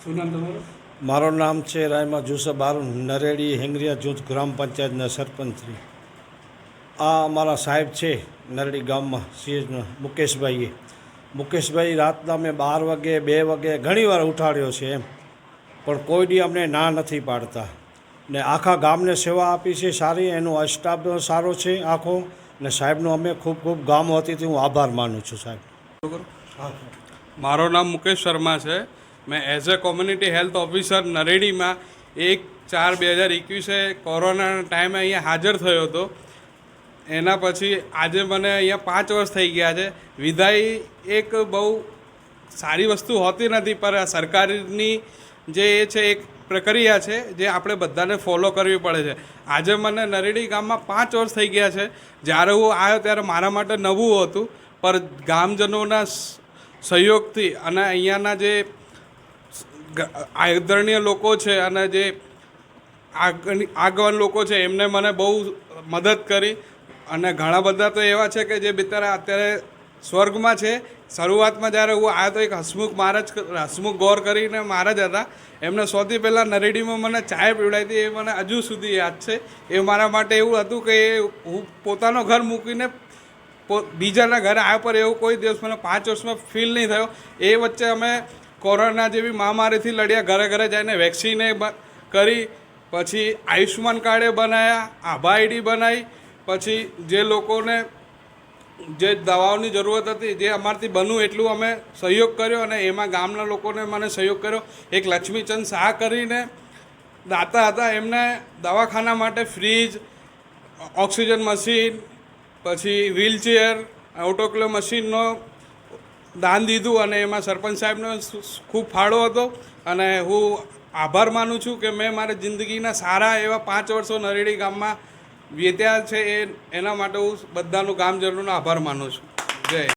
શું નામ તમારું? મારું નામ છે રાયમા જુસબ હારૂન, નરેડી હેંગરિયા જૂથ ગ્રામ પંચાયતના સરપંચ શ્રી. આ અમારા સાહેબ છે નરેડી ગામમાં સીએચના મુકેશભાઈ રાતના મેં 12 વાગે 2 વાગે ઘણીવાર ઉઠાડ્યો છે એમ, પણ કોઈ દી અમને ના નથી પાડતા ને આખા ગામને સેવા આપી છે સારી. એનો સ્ટાફ સારો છે આખો, ને સાહેબનો અમે ખૂબ ખૂબ ગામ વતીથી હું આભાર માનું છું સાહેબ. મારું નામ મુકેશ શર્મા છે. મેં as a community health officer નરેડીમાં 1/4/2021 કોરોનાના ટાઈમે અહીંયા હાજર થયો હતો. એના પછી આજે મને અહીંયા 5 વર્ષ થઈ ગયા છે. વિદાય એક બહુ સારી વસ્તુ હોતી નથી, પણ સરકારની જે એ છે એક પ્રક્રિયા છે જે આપણે બધાને ફોલો કરવી પડે છે. આજે મને નરેડી ગામમાં 5 વર્ષ થઈ ગયા છે. જ્યારે હું આવ્યો ત્યારે મારા માટે નવું હતું, પણ ગામજનોના સહયોગથી અને અહીંયાના જે આદરણીય લોકો છે અને જે આગળ લોકો છે એમને મને બહુ મદદ કરી. અને ઘણા બધા તો એવા છે કે જે બિચારા અત્યારે સ્વર્ગમાં છે. શરૂઆતમાં જ્યારે હું આવ્યો તો એક હસમુખ ગોર કરીને મહારાજ હતા. એમને સૌથી પહેલાં નરેડીમાં મને ચાય પીવડાવી હતી. એ મને હજુ સુધી યાદ છે. એ મારા માટે એવું હતું કે હું પોતાનું ઘર મૂકીને બીજાના ઘરે આવ્યા, પર એવું કોઈ દિવસ મને 5 વર્ષમાં ફીલ નહીં થયો. એ વચ્ચે અમે કોરોના જેવી મહામારીથી લડ્યા, ઘરે ઘરે જઈને વેક્સિને કરી, પછી આયુષ્યમાન કાર્ડે બનાવ્યા, આભા આઈડી બનાવી, પછી જે લોકોને જે દવાઓની જરૂરત હતી જે અમારાથી બન્યું એટલું અમે સહયોગ કર્યો. અને એમાં ગામના લોકોને મને સહયોગ કર્યો. એક લક્ષ્મીચંદ શાહ કરીને દાતા હતા, એમને દવાખાના માટે ફ્રીજ, ઓક્સિજન મશીન, પછી વ્હીલચેર, ઓટોક્લેવ મશીનનો દાન દીધું. અને એમાં સરપંચ સાહેબનો ખૂબ ફાળો હતો. અને હું આભાર માનું છું કે મેં મારી જિંદગીના સારા એવા 5 વર્ષો નરેડી ગામમાં વીત્યા છે. એના માટે હું બધાનું ગામજનોનો આભાર માનું છું. જય.